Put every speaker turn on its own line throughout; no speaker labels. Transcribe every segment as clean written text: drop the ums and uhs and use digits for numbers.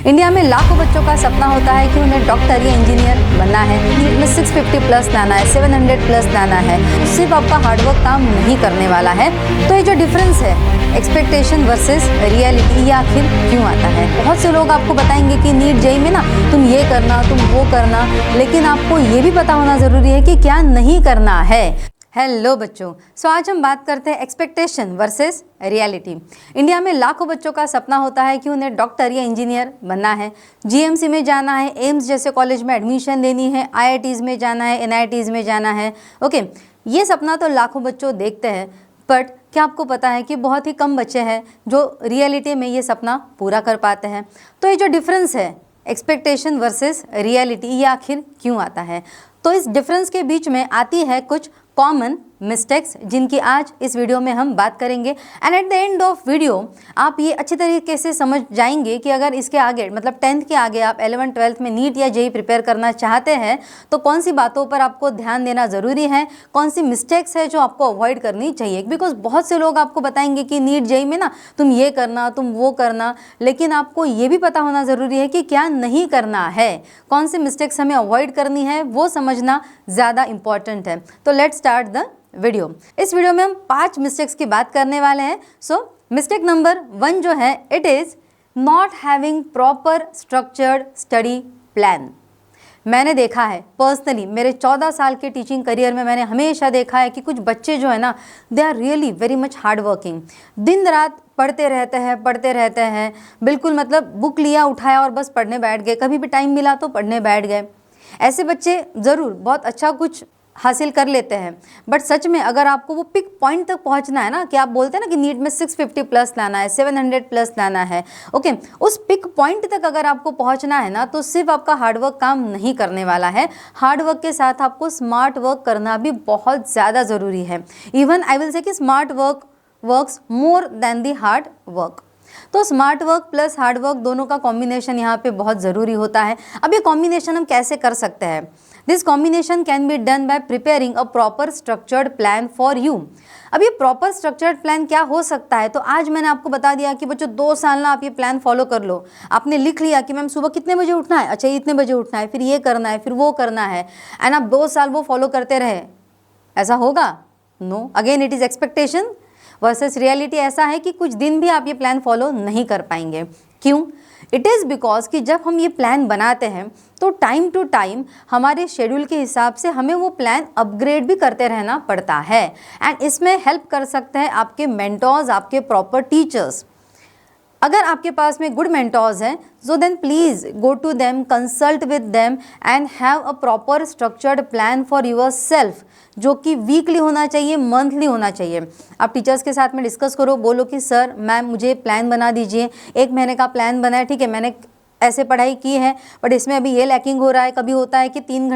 India में लाखों बच्चों का सपना होता है कि उन्हें डॉक्टर या इंजीनियर बनना है। नीट में 650 प्लस लाना है, 700 प्लस लाना है। तो सिर्फ आपका हार्डवर्क काम नहीं करने वाला है। तो ये जो डिफरेंस है एक्सपेक्टेशन वर्सेस रियलिटी, ये आखिर क्यों आता है? बहुत से लोग आपको बताएंगे कि नीट जेईई में ना तुम ये करना, तुम वो करना, लेकिन आपको ये भी पता होना ज़रूरी है कि क्या नहीं करना है। हेलो बच्चों, आज हम बात करते हैं एक्सपेक्टेशन वर्सेस रियलिटी। इंडिया में लाखों बच्चों का सपना होता है कि उन्हें डॉक्टर या इंजीनियर बनना है, जीएमसी में जाना है, एम्स जैसे कॉलेज में एडमिशन लेनी है, आईआईटीज़ में जाना है, एनआईटीज़ में जाना है। ओके, ये सपना तो लाखों बच्चों देखते हैं, बट क्या आपको पता है कि बहुत ही कम बच्चे हैं जो रियलिटी में ये सपना पूरा कर पाते हैं। तो ये जो डिफरेंस है एक्सपेक्टेशन वर्सेस रियलिटी, ये आखिर क्यों आता है? तो इस डिफरेंस के बीच में आती है कुछ कॉमन मिस्टेक्स जिनकी आज इस वीडियो में हम बात करेंगे। And eight the end of video आप ये अच्छी तरीके से समझ जाएंगे कि अगर इसके आगे मतलब 10th के आगे आप 11th 12th में नीट या जेईई प्रिपेयर करना चाहते हैं तो कौन सी बातों पर आपको ध्यान देना ज़रूरी है, कौन सी मिस्टेक्स है जो आपको अवॉइड करनी चाहिए। बिकॉज बहुत से लोग आपको बताएंगे कि नीट जेईई में ना तुम ये करना, तुम वो करना, लेकिन आपको ये भी पता होना ज़रूरी है कि क्या नहीं करना है, कौन सी मिस्टेक्स हमें अवॉइड करनी है, वो समझना ज़्यादा इंपॉर्टेंट है। तो लेट्स स्टार्ट द वीडियो। इस वीडियो में हम 5 मिस्टेक्स की बात करने वाले हैं। सो मिस्टेक नंबर 1 जो है, it is not having proper structured study plan. मैंने देखा है पर्सनली, मेरे 14 साल के टीचिंग करियर में मैंने हमेशा देखा है कि कुछ बच्चे जो है ना, they are really very much hard working. दिन रात पढ़ते रहते हैं, बिल्कुल मतलब बुक लिया उठाया और बस पढ़ने बैठ गए, कभी भी टाइम मिला तो पढ़ने बैठ गए। ऐसे बच्चे ज़रूर बहुत अच्छा कुछ हासिल कर लेते हैं, बट सच में अगर आपको वो पिक पॉइंट तक पहुंचना है ना, कि आप बोलते हैं ना कि नीट में 650 प्लस लाना है, 700 प्लस लाना है, ओके, उस पिक पॉइंट तक अगर आपको पहुंचना है ना, तो सिर्फ आपका हार्डवर्क काम नहीं करने वाला है। हार्डवर्क के साथ आपको स्मार्ट वर्क करना भी बहुत ज़्यादा ज़रूरी है। इवन आई विल से कि smart work works more than the hard work. तो smart work plus hard work दोनों का कॉम्बिनेशन यहाँ पे बहुत ज़रूरी होता है। अब ये कॉम्बिनेशन हम कैसे कर सकते हैं? This combination can be done by preparing a proper structured plan for you. अब ये प्रॉपर स्ट्रक्चर्ड प्लान क्या हो सकता है? तो आज मैंने आपको बता दिया कि बच्चों 2 साल ना आप ये प्लान फॉलो कर लो। आपने लिख लिया कि मैम सुबह कितने बजे उठना है, अच्छा इतने बजे उठना है, फिर ये करना है, फिर वो करना है, एंड आप 2 साल वो फॉलो करते रहे, ऐसा होगा? No. Again it is expectation versus reality. ऐसा है कि कुछ दिन भी आप ये प्लान फॉलो नहीं कर पाएंगे। क्यों? इट इज़ बिकॉज कि जब हम ये प्लान बनाते हैं तो टाइम टू टाइम हमारे शेड्यूल के हिसाब से हमें वो प्लान अपग्रेड भी करते रहना पड़ता है। एंड इसमें हेल्प कर सकते हैं आपके मेंटोर्स, आपके प्रॉपर टीचर्स। अगर आपके पास में गुड मेंटोर्स हैं, so then please go to them, consult with them and have a proper structured plan for your self, जो कि वीकली होना चाहिए, मंथली होना चाहिए। आप टीचर्स के साथ में डिस्कस करो, बोलो कि सर मैम मुझे प्लान बना दीजिए, 1 महीने का प्लान बना है, ठीक है, मैंने ऐसे पढ़ाई की है बट इसमें अभी ये लैकिंग हो रहा है। कभी होता है कि 3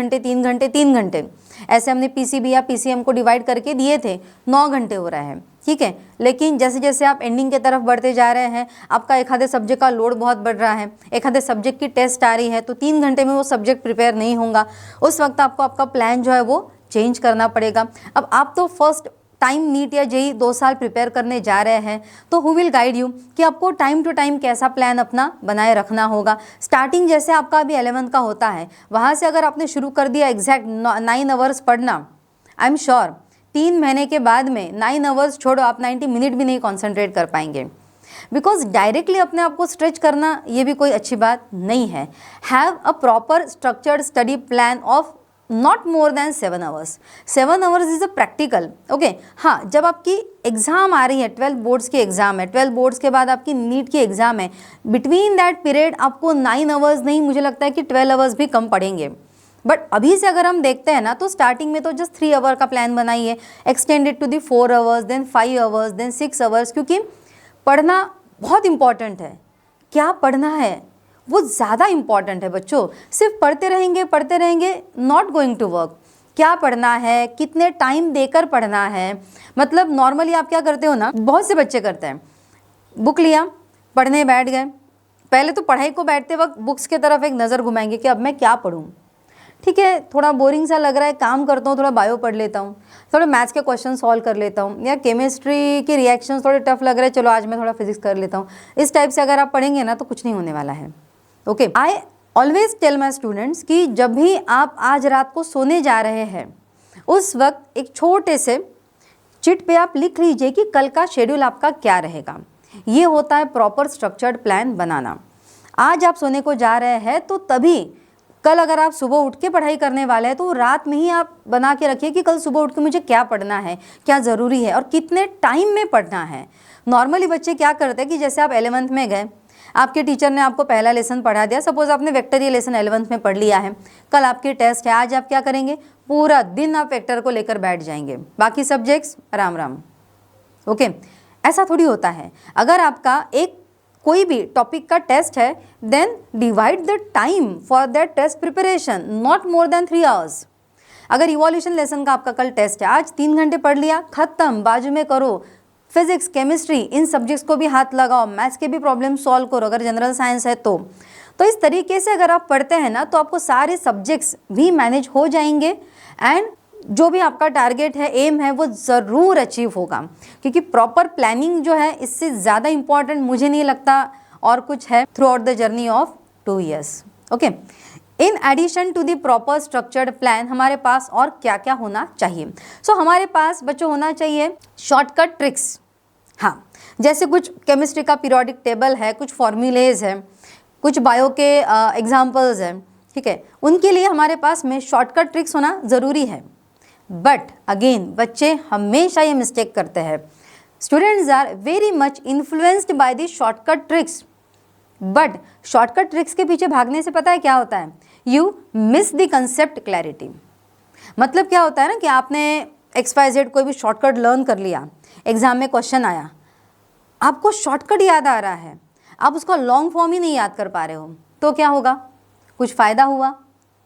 घंटे ऐसे हमने पीसीबी या पीसीएम को डिवाइड करके दिए थे, 9 घंटे हो रहा है, ठीक है। लेकिन जैसे जैसे आप एंडिंग के तरफ बढ़ते जा रहे हैं, आपका एक आधे सब्जेक्ट का लोड बहुत बढ़ रहा है, एक आधे सब्जेक्ट की टेस्ट आ रही है, तो 3 घंटे में वो सब्जेक्ट प्रिपेयर नहीं होगा। उस वक्त आपको आपका प्लान जो है वो चेंज करना पड़ेगा। अब आप तो फर्स्ट टाइम नीट या जेईई 2 साल प्रिपेयर करने जा रहे हैं, तो हु विल गाइड यू कि आपको टाइम टू टाइम कैसा प्लान अपना बनाए रखना होगा। स्टार्टिंग जैसे आपका अभी 11th का होता है, वहाँ से अगर आपने शुरू कर दिया एग्जैक्ट 9 आवर्स पढ़ना, आई एम श्योर 3 महीने के बाद में 9 आवर्स छोड़ो, आप 90 मिनट भी नहीं कॉन्सेंट्रेट कर पाएंगे। बिकॉज डायरेक्टली अपने आप को स्ट्रेच करना ये भी कोई अच्छी बात नहीं है। Have a proper structured study plan of not more then 7 hours. 7 hours is a practical, okay. हाँ, जब आपकी एग्ज़ाम आ रही है, 12 बोर्ड्स की एग्ज़ाम है, 12 बोर्ड्स के बाद आपकी नीट की एग्ज़ाम है, बिटवीन दैट पीरियड आपको 9 आवर्स नहीं, मुझे लगता है कि 12 आवर्स भी कम पड़ेंगे। बट अभी से अगर हम देखते हैं ना, तो स्टार्टिंग में तो जस्ट 3 आवर का प्लान बनाइए, extended to the 4 hours, then 5 hours, then 6 hours, क्योंकि पढ़ना बहुत इंपॉर्टेंट है। क्या पढ़ना है वो ज़्यादा इंपॉर्टेंट है बच्चों। सिर्फ पढ़ते रहेंगे, नॉट गोइंग टू वर्क। क्या पढ़ना है, कितने टाइम देकर पढ़ना है। मतलब नॉर्मली आप क्या करते हो ना, बहुत से बच्चे करते हैं, बुक लिया, पढ़ने बैठ गए, पहले तो पढ़ाई को बैठते वक्त बुक्स की तरफ एक नज़र घुमाएंगे कि अब मैं क्या पढूं, ठीक है, थोड़ा बोरिंग सा लग रहा है, काम करता हूँ, थोड़ा बायो पढ़ लेता हूँ, थोड़ा मैथ्स के क्वेश्चन सॉल्व कर लेता हूँ, या केमिस्ट्री के रिएक्शंस थोड़े टफ लग रहे हैं, चलो आज मैं थोड़ा फिजिक्स कर लेता हूँ। इस टाइप से अगर आप पढ़ेंगे ना तो कुछ नहीं होने वाला है। Okay, I always tell my students कि जब भी आप आज रात को सोने जा रहे हैं उस वक्त एक छोटे से चिट पे आप लिख लीजिए कि कल का शेड्यूल आपका क्या रहेगा। ये होता है प्रॉपर स्ट्रक्चर्ड प्लान बनाना। आज आप सोने को जा रहे हैं तो तभी कल अगर आप सुबह उठ के पढ़ाई करने वाले हैं तो रात में ही आप बना के रखिए कि कल सुबह उठ के मुझे क्या पढ़ना है, क्या ज़रूरी है और कितने टाइम में पढ़ना है। नॉर्मली बच्चे क्या करते हैं कि जैसे आप 11th में गए, आपके टीचर ने आपको पहला लेसन पढ़ा दिया, सपोज आपने वेक्टर लेसन 11th में पढ़ लिया है, कल आपकी टेस्ट है, आज आप क्या करेंगे, पूरा दिन आप वेक्टर को लेकर बैठ जाएंगे, बाकी सब्जेक्ट्स राम राम। ओके, ऐसा थोड़ी होता है। अगर आपका एक कोई भी टॉपिक का टेस्ट है then divide the time for that test preparation, not more than 3 hours. अगर इवोल्यूशन लेसन का आपका कल टेस्ट है, आज 3 घंटे पढ़ लिया, खत्म, बाजू में करो फिजिक्स, केमिस्ट्री, इन सब्जेक्ट्स को भी हाथ लगाओ, मैथ्स के भी प्रॉब्लम सॉल्व करो अगर जनरल साइंस है तो इस तरीके से अगर आप पढ़ते हैं ना तो आपको सारे सब्जेक्ट्स भी मैनेज हो जाएंगे एंड जो भी आपका टारगेट है, एम है, वो ज़रूर अचीव होगा। क्योंकि प्रॉपर प्लानिंग जो है इससे ज़्यादा इम्पॉर्टेंट मुझे नहीं लगता और कुछ है throughout the journey of 2 years। Okay, in addition to the proper structured plan हमारे पास और क्या क्या होना चाहिए। सो हमारे पास बच्चों होना चाहिए शॉर्टकट ट्रिक्स। हाँ, जैसे कुछ केमिस्ट्री का पीरियोडिक टेबल है, कुछ फॉर्मूलेज है, कुछ बायो के एग्जाम्पल्स हैं, ठीक है, उनके लिए हमारे पास में शॉर्टकट ट्रिक्स होना ज़रूरी है। बट अगेन बच्चे हमेशा ये मिस्टेक करते हैं, students are very much influenced by the shortcut tricks. But shortcut tricks के पीछे भागने से पता है क्या होता है, you miss the concept clarity. मतलब क्या होता है ना कि आपने XYZ कोई भी शॉर्टकट लर्न कर लिया, एग्जाम में क्वेश्चन आया, आपको शॉर्टकट याद आ रहा है, आप उसका लॉन्ग फॉर्म ही नहीं याद कर पा रहे हो, तो क्या होगा, कुछ फ़ायदा हुआ?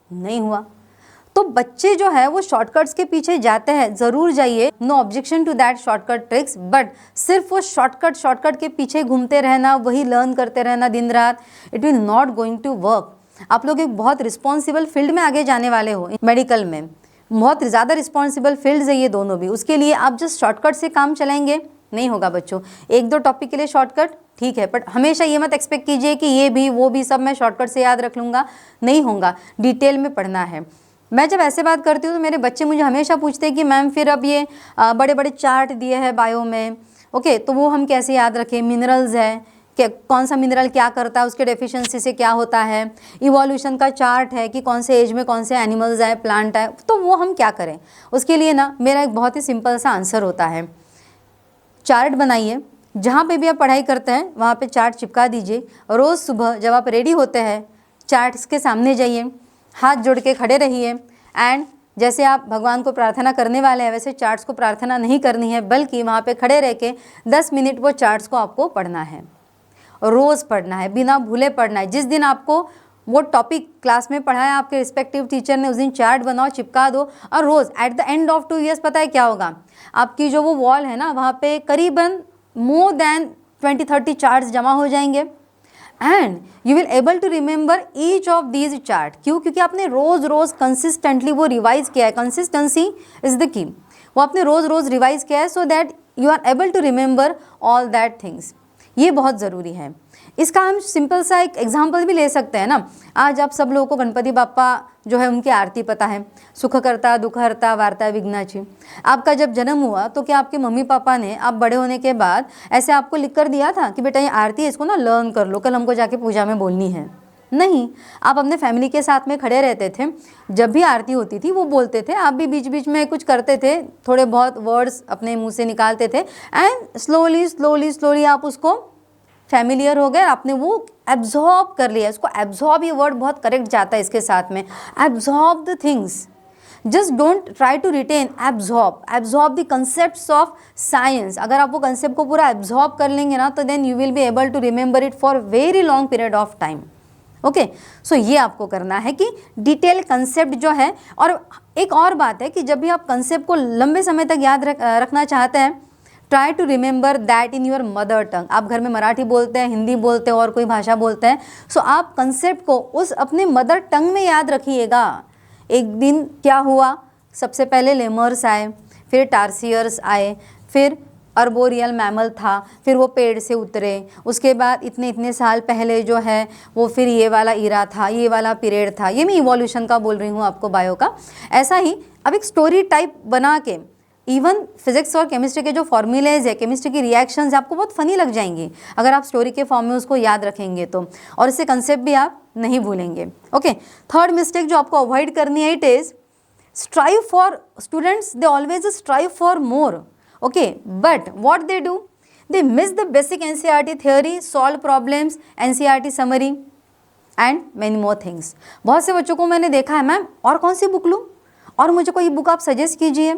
नहीं हुआ। तो बच्चे जो है वो शॉर्टकट्स के पीछे जाते हैं, ज़रूर जाइए, no objection to that shortcut tricks, but सिर्फ वो शॉर्टकट के पीछे घूमते रहना, वही लर्न करते रहना दिन रात, it will not going to work. आप लोग एक बहुत रिस्पॉन्सिबल फील्ड में आगे जाने वाले हो, मेडिकल में बहुत ज़्यादा रिस्पॉन्सिबल फील्ड्स है ये दोनों भी, उसके लिए आप जस्ट शॉर्टकट से काम चलाएंगे नहीं होगा बच्चों। 1-2 टॉपिक के लिए शॉर्टकट ठीक है, बट हमेशा ये मत एक्सपेक्ट कीजिए कि ये भी वो भी सब मैं शॉर्टकट से याद रख लूँगा, नहीं होगा, डिटेल में पढ़ना है। मैं जब ऐसे बात करती हूँ तो मेरे बच्चे मुझे हमेशा पूछते हैं कि मैम फिर अब ये बड़े बड़े चार्ट दिए हैं बायो में, ओके, तो वो हम कैसे याद रखें, मिनरल्स है, कि कौन सा मिनरल क्या करता है, उसके डेफिशिएंसी से क्या होता है, इवोल्यूशन का चार्ट है कि कौन से एज में कौन से एनिमल्स आए, प्लांट आए, तो वो हम क्या करें। उसके लिए ना मेरा एक बहुत ही सिंपल सा आंसर होता है, चार्ट बनाइए, जहाँ पे भी आप पढ़ाई करते हैं वहाँ पे चार्ट चिपका दीजिए, रोज़ सुबह जब आप रेडी होते हैं चार्ट्स के सामने जाइए, हाथ जोड़ के खड़े रहिए एंड जैसे आप भगवान को प्रार्थना करने वाले हैं वैसे चार्ट्स को प्रार्थना नहीं करनी है, बल्कि वहाँ पे खड़े रह के 10 मिनट वो चार्ट्स को आपको पढ़ना है, रोज़ पढ़ना है, बिना भूले पढ़ना है। जिस दिन आपको वो टॉपिक क्लास में पढ़ाया आपके रिस्पेक्टिव टीचर ने, उस दिन चार्ट बनाओ, चिपका दो, और रोज़ at the end of 2 years पता है क्या होगा, आपकी जो वो वॉल है ना वहाँ पे करीबन मोर देन 20-30 चार्ट्स जमा हो जाएंगे and you will able to remember each of these chart. क्यों? क्योंकि आपने रोज़ रोज़ कंसिस्टेंटली वो रिवाइज किया है, कंसिस्टेंसी इज़ द की, वो आपने रोज़ रोज़ रिवाइज किया है so that you are able to remember all that things. ये बहुत ज़रूरी है। इसका हम सिंपल सा एक एग्जाम्पल भी ले सकते हैं ना। आज आप सब लोगों को गणपति बाप्पा जो है उनकी आरती पता है, सुख करता दुख हरता वार्ता विघ्नाची। आपका जब जन्म हुआ तो क्या आपके मम्मी पापा ने आप बड़े होने के बाद ऐसे आपको लिख कर दिया था कि बेटा ये आरती है, इसको ना लर्न कर लो, कल हमको जाके पूजा में बोलनी है? नहीं, आप अपने फैमिली के साथ में खड़े रहते थे, जब भी आरती होती थी वो बोलते थे, आप भी बीच बीच में कुछ करते थे, थोड़े बहुत वर्ड्स अपने मुंह से निकालते थे एंड स्लोली आप उसको फैमिलियर हो गए, आपने वो एब्जॉर्ब कर लिया। इसको एब्जॉर्ब, ये वर्ड बहुत करेक्ट जाता है इसके साथ में, absorb the things, just don't try to retain, absorb the concepts of science. अगर आप वो कंसेप्ट को पूरा एब्जॉर्ब कर लेंगे ना तो then you will be able to remember it for very long period of time. Okay, so ये आपको करना है कि डिटेल कंसेप्ट जो है। और एक और बात है कि जब भी आप कंसेप्ट को लंबे समय तक याद रखना चाहते हैं, try to remember that in your mother tongue. आप घर में मराठी बोलते हैं, हिंदी बोलते हैं और कोई भाषा बोलते हैं, सो आप कंसेप्ट को उस अपने मदर टंग में याद रखिएगा। एक दिन क्या हुआ, सबसे पहले लेमर्स आए, फिर टार्सियर्स आए, फिर अर्बोरियल मैमल था, फिर वो पेड़ से उतरे, उसके बाद इतने इतने साल पहले जो है वो फिर ये वाला ईरा था, ये वाला पीरियड था। ये मैं इवोल्यूशन का बोल रही हूँ आपको, बायो का। ऐसा ही अब एक स्टोरी टाइप बना के इवन फिजिक्स और केमिस्ट्री के जो फॉर्मूलेज है, केमिस्ट्री की रिएक्शंस आपको बहुत फनी लग जाएंगी अगर आप स्टोरी के फॉर्म में उसको याद रखेंगे तो, और इससे कंसेप्ट भी आप नहीं भूलेंगे। ओके, थर्ड मिस्टेक जो आपको अवॉइड करनी है, it is strive for students, they always strive for more, okay, but what they do, they miss the basic NCERT theory, solve problems, NCERT summary and many more things। बहुत से बच्चों को मैंने देखा है, मैम और कौन सी बुक लूँ, और मुझे कोई बुक आप सजेस्ट कीजिए।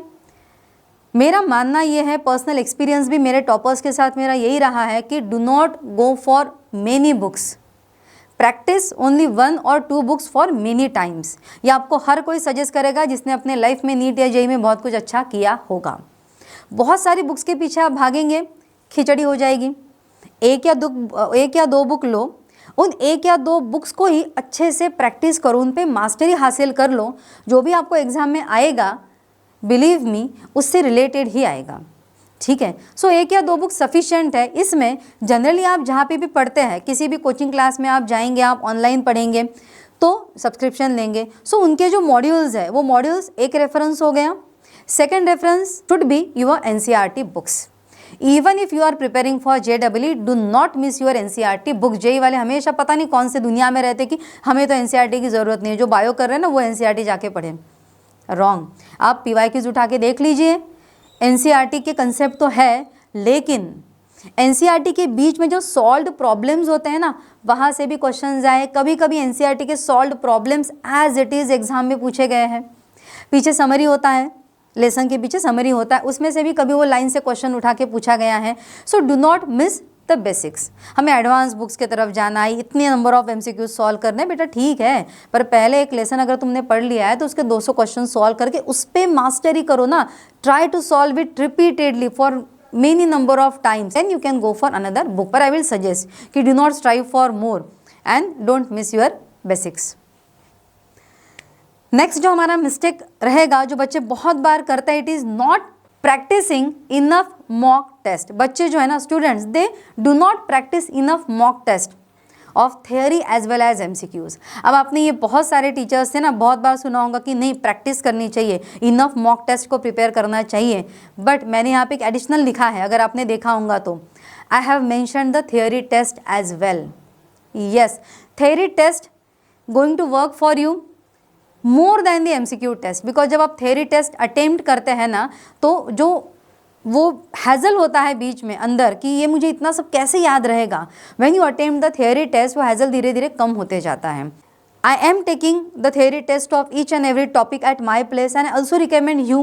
मेरा मानना ये है, पर्सनल एक्सपीरियंस भी मेरे टॉपर्स के साथ मेरा यही रहा है कि do not go for many books, practice only 1 और 2 बुक्स फॉर मेनी टाइम्स। ये आपको हर कोई सजेस्ट करेगा जिसने अपने लाइफ में नीट या जेईई में बहुत कुछ अच्छा किया होगा। बहुत सारी बुक्स के पीछे आप भागेंगे, खिचड़ी हो जाएगी। एक या दो बुक लो, उन 1 या 2 बुक्स को ही अच्छे से प्रैक्टिस करो, उन पे मास्टरी हासिल कर लो। जो भी आपको एग्जाम में आएगा, बिलीव मी, उससे रिलेटेड ही आएगा, ठीक है। सो 1 या 2 बुक सफिशिएंट है। इसमें जनरली आप जहाँ पे भी पढ़ते हैं, किसी भी कोचिंग क्लास में आप जाएंगे, आप ऑनलाइन पढ़ेंगे तो सब्सक्रिप्शन लेंगे। सो उनके जो मॉड्यूल्स है, वो मॉड्यूल्स एक रेफरेंस हो गया। Second reference should be your NCERT books. Even if you are preparing for JEE, do not miss your NCERT book. JEE वाले हमेशा पता नहीं कौन से दुनिया में रहते कि हमें तो NCERT की ज़रूरत नहीं है, जो बायो कर रहे हैं ना वो NCERT जाके पढ़ें। रॉन्ग। आप PYQs उठा के देख लीजिए, NCERT के कंसेप्ट तो है, लेकिन NCERT के बीच में जो सॉल्व्ड प्रॉब्लम्स होते हैं ना, वहाँ से भी क्वेश्चंस आए। कभी कभी NCERT के solved problems as it is exam में पूछे गए हैं। पीछे समरी होता है, लेसन के पीछे समरी होता है, उसमें से भी कभी वो लाइन से क्वेश्चन उठा के पूछा गया है। So do not miss the basics. हमें एडवांस बुक्स की तरफ जाना है, इतने नंबर ऑफ MCQ सॉल्व करने, बेटा ठीक है, पर पहले एक लेसन अगर तुमने पढ़ लिया है तो उसके 200 क्वेश्चन सॉल्व करके उस पर मास्टरी करो ना। Try to solve it repeatedly for many number of times, then you can go for another book. पर आई विल सजेस्ट कि do not strive for more and don't miss your basics. Next जो हमारा mistake रहेगा, जो बच्चे बहुत बार करते हैं, it is not practising enough mock test. बच्चे जो है ना, students, they do not practise enough mock test of theory as well as MCQs। अब आपने ये बहुत सारे टीचर्स से ना बहुत बार सुना होगा कि नहीं प्रैक्टिस करनी चाहिए, इनफ मॉक टेस्ट को प्रिपेयर करना चाहिए, बट मैंने यहाँ पे एक एडिशनल लिखा है, अगर आपने देखा होगा तो, I have mentioned the theory test as well. Yes, theory test going to work for you more than the MCQ test, because जब आप थियरी टेस्ट अटेम्प्ट करते हैं ना, तो जो वो हैज़ल होता है बीच में अंदर कि ये मुझे इतना सब कैसे याद रहेगा, when you attempt the theory test, वो हैज़ल धीरे धीरे कम होते जाता है। I am taking the theory test of each and every topic at my place and I also recommend you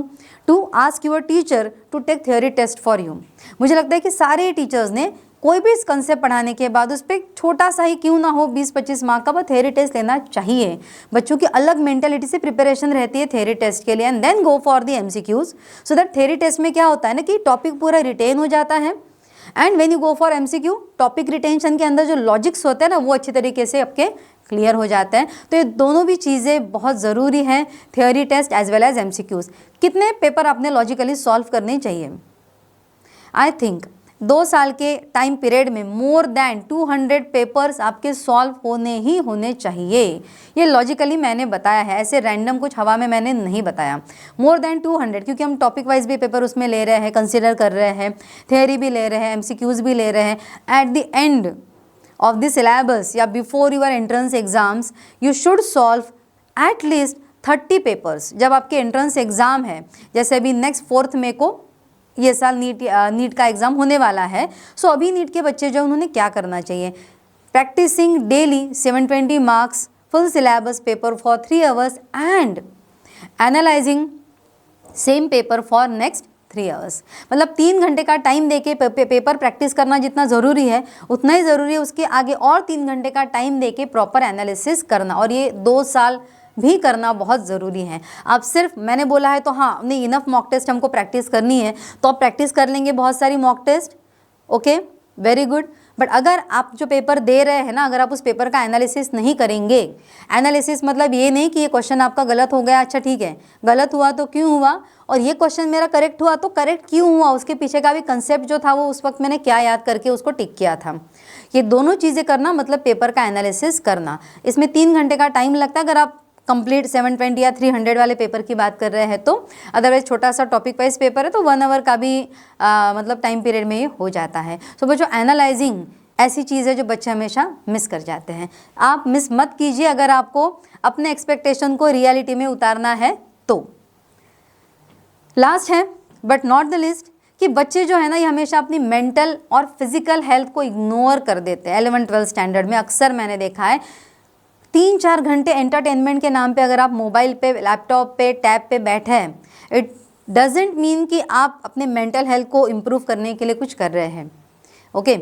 to ask your teacher to take theory test for you। मुझे लगता है कि सारे टीचर्स ने कोई भी इस कंसेप्ट पढ़ाने के बाद उस पर छोटा सा ही क्यों ना हो 20-25 मार्क का वो थ्योरी टेस्ट लेना चाहिए। बच्चों की अलग मेंटेलिटी से प्रिपरेशन रहती है थ्योरी टेस्ट के लिए, and then go for the MCQs। So that theory test में क्या होता है ना कि टॉपिक पूरा रिटेन हो जाता है, and when you go for MCQ, topic retention के अंदर जो लॉजिक्स होते हैं ना वो अच्छी तरीके से आपके क्लियर हो जाते हैं। तो ये दोनों भी चीज़ें बहुत ज़रूरी हैं, theory test as well as MCQs। कितने पेपर आपने लॉजिकली सॉल्व करने चाहिए? आई थिंक 2 साल के टाइम पीरियड में मोर देन 200 पेपर्स आपके सॉल्व होने चाहिए। ये लॉजिकली मैंने बताया है, ऐसे रैंडम कुछ हवा में मैंने नहीं बताया। मोर देन 200, क्योंकि हम टॉपिक वाइज भी पेपर उसमें ले रहे हैं, कंसिडर कर रहे हैं, थ्योरी भी ले रहे हैं, MCQs भी ले रहे हैं। At the end of the syllabus या before your entrance exams, you should solve at least 30 papers. जब आपके एंट्रेंस एग्ज़ाम है, जैसे अभी नेक्स्ट 4 मई को ये साल नीट का एग्ज़ाम होने वाला है, सो अभी नीट के बच्चे जो उन्होंने क्या करना चाहिए? Practising daily 720 marks full syllabus paper for 3 hours and analysing same paper for next 3 hours. मतलब 3 घंटे का टाइम देके पेपर प्रैक्टिस करना जितना ज़रूरी है, उतना ही ज़रूरी है उसके आगे और 3 घंटे का टाइम देके प्रॉपर एनालिसिस करना, और ये 2 साल भी करना बहुत ज़रूरी है। आप सिर्फ मैंने बोला है तो हाँ नहीं, इनफ मॉक टेस्ट हमको प्रैक्टिस करनी है तो आप प्रैक्टिस कर लेंगे बहुत सारी mock test, okay very good, but अगर आप जो पेपर दे रहे हैं ना, अगर आप उस पेपर का एनालिसिस नहीं करेंगे, एनालिसिस मतलब ये नहीं कि ये क्वेश्चन आपका गलत हो गया, अच्छा ठीक है, गलत हुआ तो क्यों हुआ, और ये क्वेश्चन मेरा करेक्ट हुआ तो करेक्ट क्यों हुआ, उसके पीछे का भी कंसेप्ट जो था वो उस वक्त मैंने क्या याद करके उसको टिक किया था। ये दोनों चीज़ें करना मतलब पेपर का एनालिसिस करना। इसमें 3 घंटे का टाइम लगता है अगर आप कंप्लीट 720 या 300 वाले पेपर की बात कर रहे हैं तो। अदरवाइज छोटा सा टॉपिक वाइज पेपर है तो 1 आवर का भी मतलब टाइम पीरियड में ये हो जाता है। तो बच्चों एनालाइजिंग ऐसी चीज़ है जो बच्चे हमेशा मिस कर जाते हैं। आप मिस मत कीजिए अगर आपको अपने एक्सपेक्टेशन को रियलिटी में उतारना है तो। लास्ट है बट नॉट द लिस्ट कि बच्चे जो है ना ये हमेशा अपनी मेंटल और फिजिकल हेल्थ को इग्नोर कर देते हैं। 11-12 स्टैंडर्ड में अक्सर मैंने देखा है 3-4 घंटे एंटरटेनमेंट के नाम पे अगर आप मोबाइल पे, लैपटॉप पे, टैब पे बैठे हैं, इट डजेंट मीन कि आप अपने मेंटल हेल्थ को इम्प्रूव करने के लिए कुछ कर रहे हैं। Okay,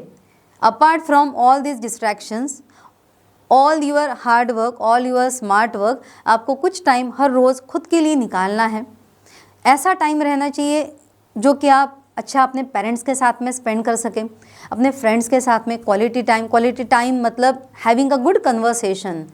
apart from all this distractions, all your hard work, all your smart work, आपको कुछ टाइम हर रोज़ खुद के लिए निकालना है। ऐसा टाइम रहना चाहिए जो कि आप अच्छा अपने पेरेंट्स के साथ में स्पेंड कर सकें, अपने फ्रेंड्स के साथ में क्वालिटी टाइम मतलब having a good conversation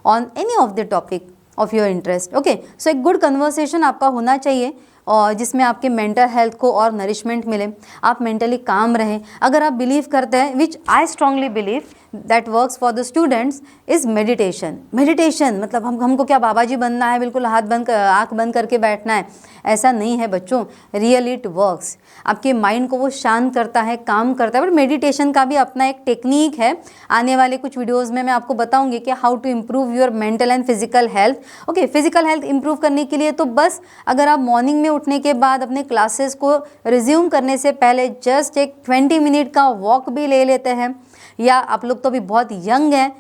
on any of the topic of your interest. Okay, so एक गुड कन्वर्सेशन आपका होना चाहिए और जिसमें आपके मेंटल हेल्थ को और नरिशमेंट मिले, आप मेंटली काम रहें। अगर आप बिलीव करते हैं, which I strongly believe that works for the students, is meditation. Meditation मतलब हमको क्या बाबा जी बनना है, बिल्कुल आँख बंद करके बैठना है, ऐसा नहीं है बच्चों। रियल इट वर्क्स, आपके माइंड को वो शांत करता है, काम करता है। बट मेडिटेशन का भी अपना एक टेक्निक है, आने वाले कुछ वीडियोस में मैं आपको बताऊंगी कि how to improve your mental and physical health. Okay, physical health improve करने के लिए तो बस अगर आप मॉर्निंग में उठने के बाद अपने क्लासेस को रिज्यूम करने से पहले जस्ट एक 20 मिनट का वॉक भी ले लेते हैं, या आप लोग तो अभी बहुत यंग हैं,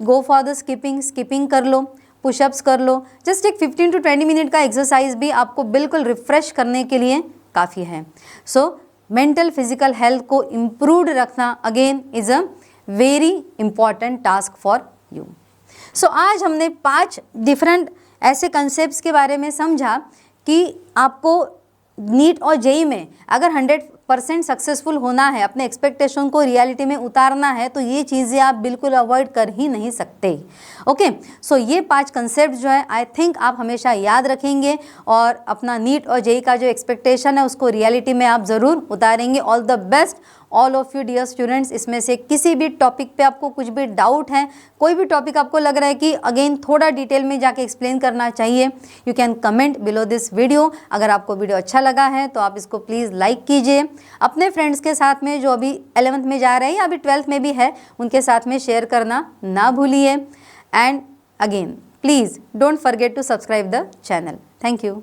गो फॉर द स्किपिंग कर लो, पुशअप्स कर लो, जस्ट एक 15 to 20 मिनट का एक्सरसाइज भी आपको बिल्कुल रिफ्रेश करने के लिए काफ़ी है। सो मेंटल फिजिकल हेल्थ को इम्प्रूव्ड रखना again is a very important task for you. So आज हमने 5 डिफरेंट ऐसे कंसेप्ट्स के बारे में समझा कि आपको नीट और जेई में अगर 100% सक्सेसफुल होना है, अपने एक्सपेक्टेशन को रियलिटी में उतारना है, तो ये चीज़ें आप बिल्कुल अवॉइड कर ही नहीं सकते। ओके, सो ये 5 कंसेप्ट जो है आई थिंक आप हमेशा याद रखेंगे और अपना नीट और जेई का जो एक्सपेक्टेशन है उसको रियलिटी में आप ज़रूर उतारेंगे। All the best all of you dear students. इसमें से किसी भी टॉपिक पे आपको कुछ भी डाउट है, कोई भी टॉपिक आपको लग रहा है कि अगेन थोड़ा डिटेल में जाके एक्सप्लेन करना चाहिए, you can comment below this video. अगर आपको वीडियो अच्छा लगा है तो आप इसको प्लीज़ लाइक कीजिए, अपने फ्रेंड्स के साथ में जो अभी 11th में जा रहे हैं या अभी 12th में भी है उनके साथ में शेयर करना ना भूलिए। And again please don't forget to subscribe the channel. Thank you.